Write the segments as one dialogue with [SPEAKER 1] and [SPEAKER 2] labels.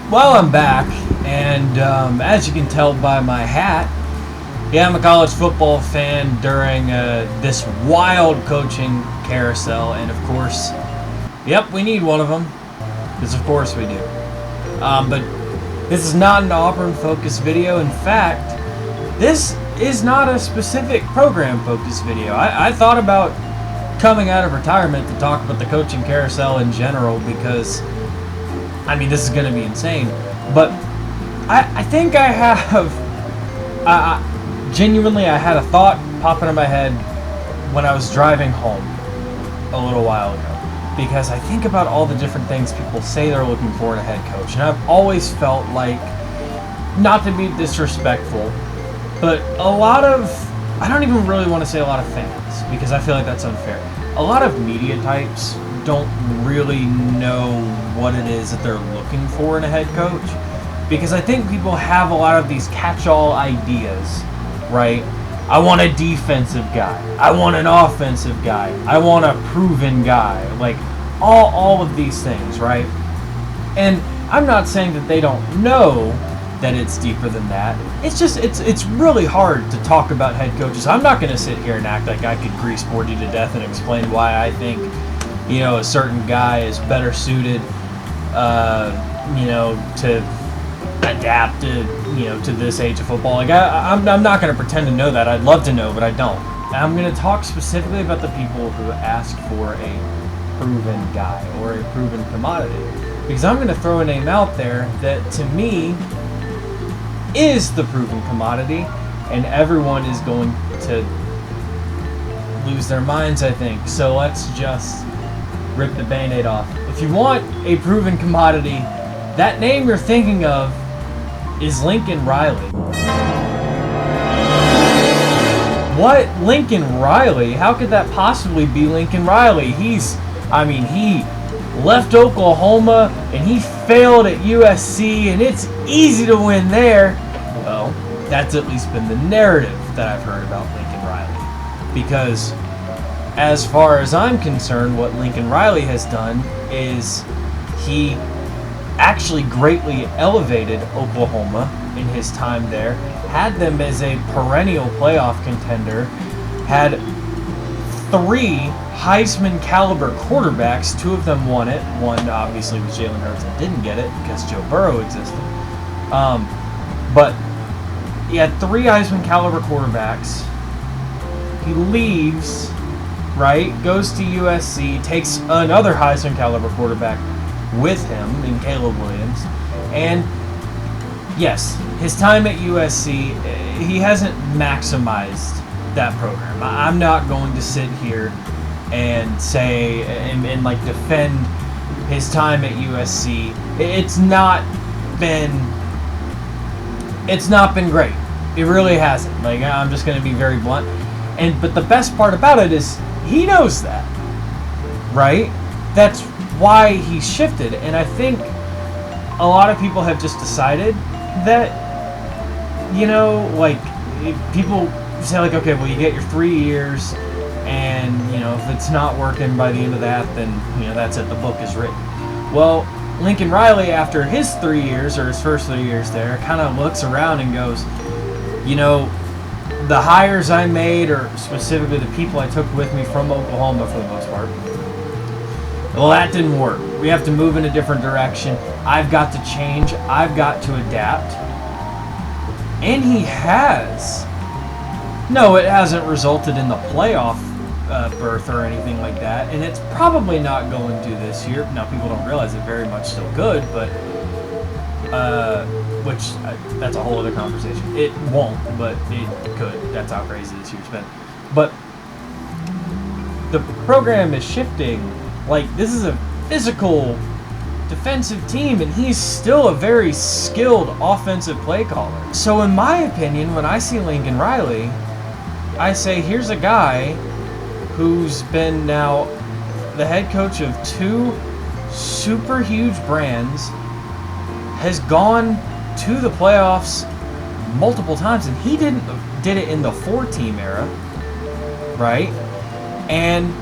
[SPEAKER 1] Well, I'm back, and as you can tell by my hat, yeah, I'm a college football fan during this wild coaching carousel, and of course, yep, we need one of them, because of course we do. But this is not an Auburn-focused video. In fact, this is not a specific program-focused video. I thought about coming out of retirement to talk about the coaching carousel in general because, I mean, this is going to be insane. But I think I have, genuinely, I had a thought pop into my head when I was driving home a little while ago. Because I think about all the different things people say they're looking for in a head coach. And I've always felt like, not to be disrespectful, but a lot of, I don't even really want to say a lot of fans, because I feel like that's unfair. A lot of media types don't really know what it is that they're looking for in a head coach. Because I think people have a lot of these catch-all ideas, right? I want a defensive guy. I want an offensive guy. I want a proven guy. Like, all of these things, right? And I'm not saying that they don't know that it's deeper than that. It's just, it's really hard to talk about head coaches. I'm not going to sit here and act like I could grease Sporty to death and explain why I think, you know, a certain guy is better suited, you know, to adapt to, you know, to this age of football. Like, I'm not going to pretend to know that. I'd love to know, but I don't. I'm going to talk specifically about the people who ask for a proven guy or a proven commodity. Because I'm going to throw a name out there that, to me, is the proven commodity, and everyone is going to lose their minds, I think. So let's just rip the Band-Aid off. If you want a proven commodity, that name you're thinking of is Lincoln Riley. What? Lincoln Riley? How could that possibly be Lincoln Riley? He left Oklahoma and he failed at USC, and it's easy to win there. Well, that's at least been the narrative that I've heard about Lincoln Riley. Because as far as I'm concerned, what Lincoln Riley has done is he actually greatly elevated Oklahoma in his time there, had them as a perennial playoff contender, had 3 Heisman caliber quarterbacks. 2 of them won it. One obviously was Jalen Hurts that didn't get it because Joe Burrow existed. But he had 3 Heisman caliber quarterbacks. He leaves, right, goes to USC, takes another Heisman caliber quarterback with him in Caleb Williams. And yes, his time at USC, he hasn't maximized that program. I'm not going to sit here and say and like defend his time at USC. It's not been great. It really hasn't. Like, I'm just going to be very blunt. But the best part about it is he knows that, right? That's why he shifted. And I think a lot of people have just decided that, you know, like, people say, like, okay, well, you get your 3 years, and, you know, if it's not working by the end of that, then, you know, that's it, the book is written. Well, Lincoln Riley, after his 3 years, or his first 3 years there, kind of looks around and goes, you know, the hires I made, or specifically the people I took with me from Oklahoma for the most part, well, that didn't work. We have to move in a different direction. I've got to change. I've got to adapt. And he has. No, it hasn't resulted in the playoff berth or anything like that. And it's probably not going to this year. Now, people don't realize it very much still could, but that's a whole other conversation. It won't, but it could. That's how crazy this year's been. But the program is shifting. Like, this is a physical defensive team, and he's still a very skilled offensive play caller. So in my opinion, when I see Lincoln Riley, I say, here's a guy who's been now the head coach of 2 super huge brands, has gone to the playoffs multiple times, and he did it in the 4-team era, right? And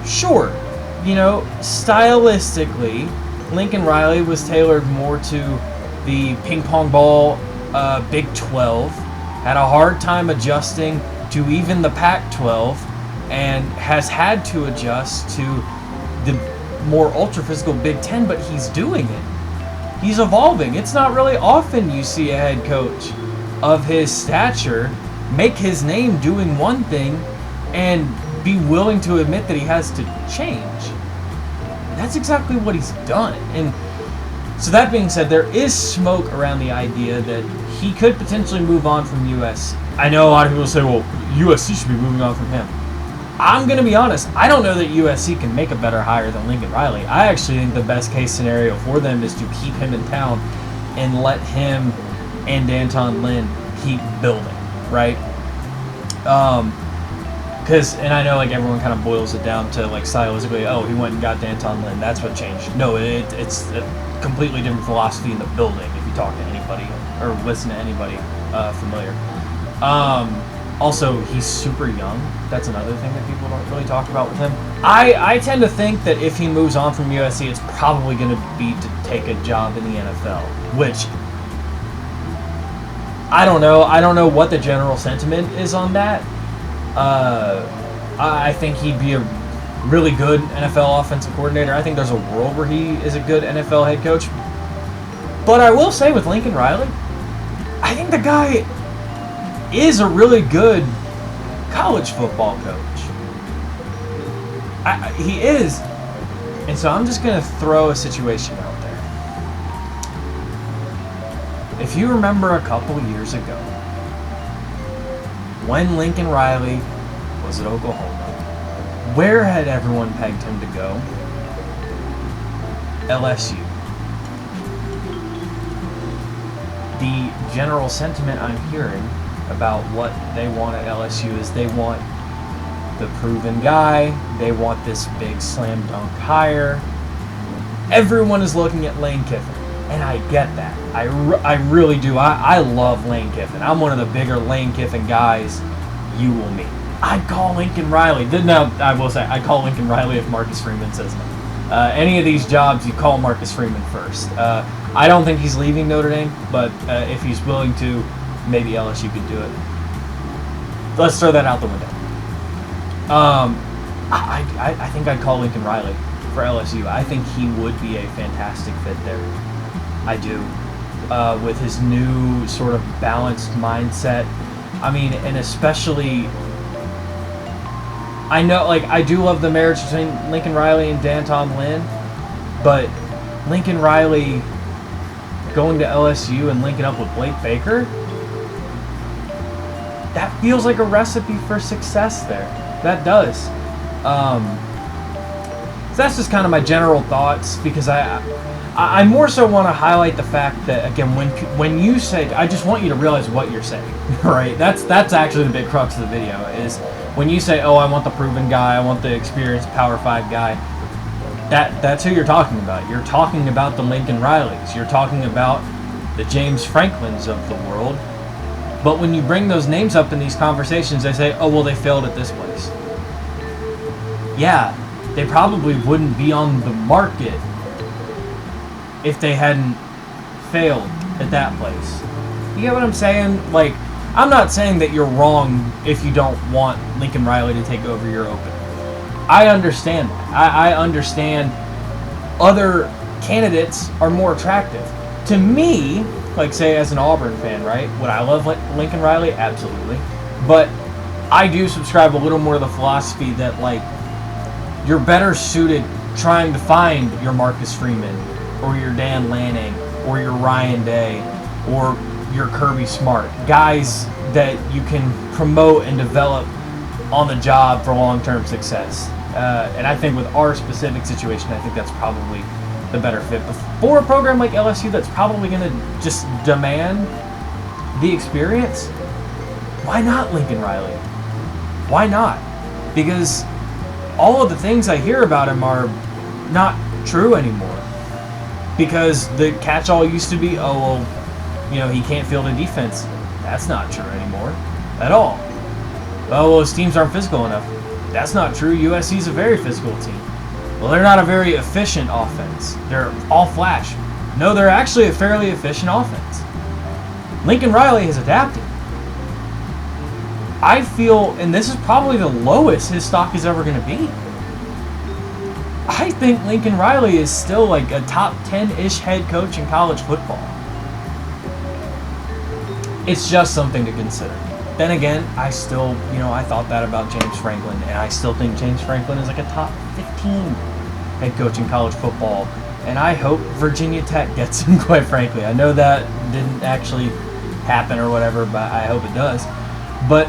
[SPEAKER 1] sure, you know, stylistically, Lincoln Riley was tailored more to the ping pong ball Big 12, had a hard time adjusting to even the Pac-12, and has had to adjust to the more ultra-physical Big 10, but he's doing it. He's evolving. It's not really often you see a head coach of his stature make his name doing one thing and be willing to admit that he has to change. That's exactly what he's done. And so that being said, there is smoke around the idea that he could potentially move on from USC. I know a lot of people say, well, USC should be moving on from him. I'm going to be honest, I don't know that USC can make a better hire than Lincoln Riley. I actually think the best case scenario for them is to keep him in town and let him and D'Anton Lynn keep building, right? Because, and I know like everyone kind of boils it down to like stylistically, oh, he went and got D'Anton Lynn, that's what changed. No, it's a completely different philosophy in the building if you talk to anybody or listen to anybody familiar. Also, he's super young. That's another thing that people don't really talk about with him. I tend to think that if he moves on from USC, it's probably going to be to take a job in the NFL, which I don't know. I don't know what the general sentiment is on that. I think he'd be a really good NFL offensive coordinator. I think there's a world where he is a good NFL head coach. But I will say with Lincoln Riley, I think the guy is a really good college football coach. He is. And so I'm just going to throw a situation out there. If you remember a couple years ago, when Lincoln Riley was at Oklahoma, where had everyone pegged him to go? LSU. The general sentiment I'm hearing about what they want at LSU is they want the proven guy, they want this big slam dunk hire. Everyone is looking at Lane Kiffin, and I get that. I really do. I love Lane Kiffin. I'm one of the bigger Lane Kiffin guys you will meet. I'd call Lincoln Riley. Now, I will say, I'd call Lincoln Riley if Marcus Freeman says no. Any of these jobs, you call Marcus Freeman first. I don't think he's leaving Notre Dame, but if he's willing to, maybe LSU could do it. Let's throw that out the window. I think I'd call Lincoln Riley for LSU. I think he would be a fantastic fit there. I do. With his new sort of balanced mindset. I mean, and especially, I know, like, I do love the marriage between Lincoln Riley and D'Anton Lynn, but Lincoln Riley going to LSU and linking up with Blake Baker, that feels like a recipe for success there. That does. So that's just kind of my general thoughts, because I more so want to highlight the fact that, again, when you say, I just want you to realize what you're saying, right? That's actually the big crux of the video, is when you say, oh, I want the proven guy, I want the experienced Power 5 guy, that's who you're talking about. You're talking about the Lincoln Rileys. You're talking about the James Franklins of the world. But when you bring those names up in these conversations, they say, oh, well, they failed at this place. Yeah, they probably wouldn't be on the market if they hadn't failed at that place. You get what I'm saying? Like, I'm not saying that you're wrong if you don't want Lincoln Riley to take over your open. I understand that. I understand other candidates are more attractive. To me, like, say, as an Auburn fan, right? Would I love Lincoln Riley? Absolutely. But I do subscribe a little more to the philosophy that, like, you're better suited trying to find your Marcus Freeman or your Dan Lanning or your Ryan Day or your Kirby Smart. Guys that you can promote and develop on the job for long-term success. And I think with our specific situation, I think that's probably the better fit. But for a program like LSU that's probably going to just demand the experience, why not Lincoln Riley? Why not? Because all of the things I hear about him are not true anymore. Because the catch-all used to be, oh, well, you know, he can't field a defense. That's not true anymore at all. Oh, well, his teams aren't physical enough. That's not true. USC's a very physical team. Well, they're not a very efficient offense. They're all flash. No, they're actually a fairly efficient offense. Lincoln Riley has adapted. I feel, and this is probably the lowest his stock is ever going to be, I think Lincoln Riley is still like a top 10-ish head coach in college football. It's just something to consider. Then again, I still, I thought that about James Franklin, and I still think James Franklin is like a top 15 head coach in college football. And I hope Virginia Tech gets him, quite frankly. I know that didn't actually happen or whatever, but I hope it does. But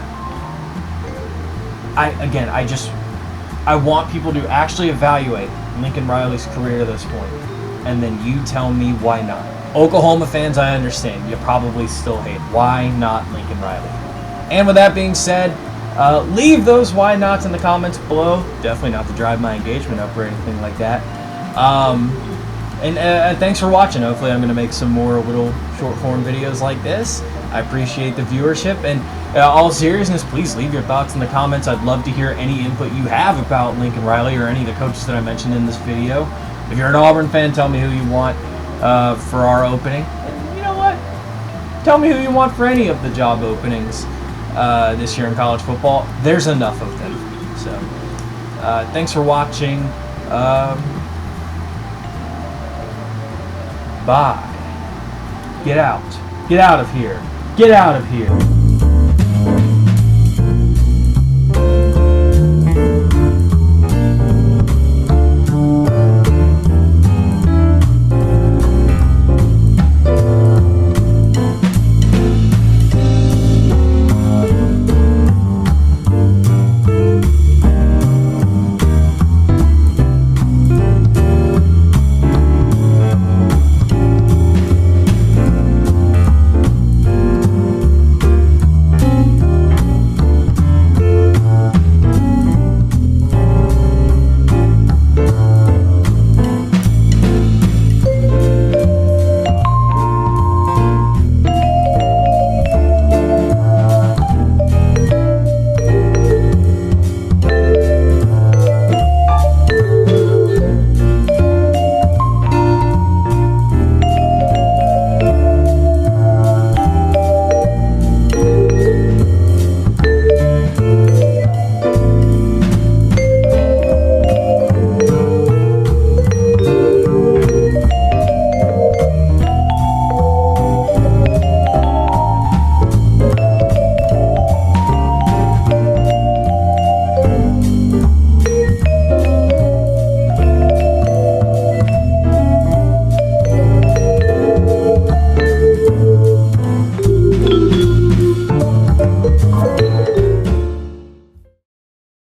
[SPEAKER 1] I want people to actually evaluate Lincoln Riley's career to this point, and then you tell me why not. Oklahoma fans, I understand. You probably still hate. Why not Lincoln Riley? And with that being said, leave those why nots in the comments below. Definitely not to drive my engagement up or anything like that. And thanks for watching. Hopefully I'm going to make some more little short form videos like this. I appreciate the viewership. And all seriousness, please leave your thoughts in the comments. I'd love to hear any input you have about Lincoln Riley or any of the coaches that I mentioned in this video. If you're an Auburn fan, tell me who you want for our opening. And you know what? Tell me who you want for any of the job openings this year in college football. There's enough of them. So thanks for watching. Bye. Get out. Get out of here. Get out of here.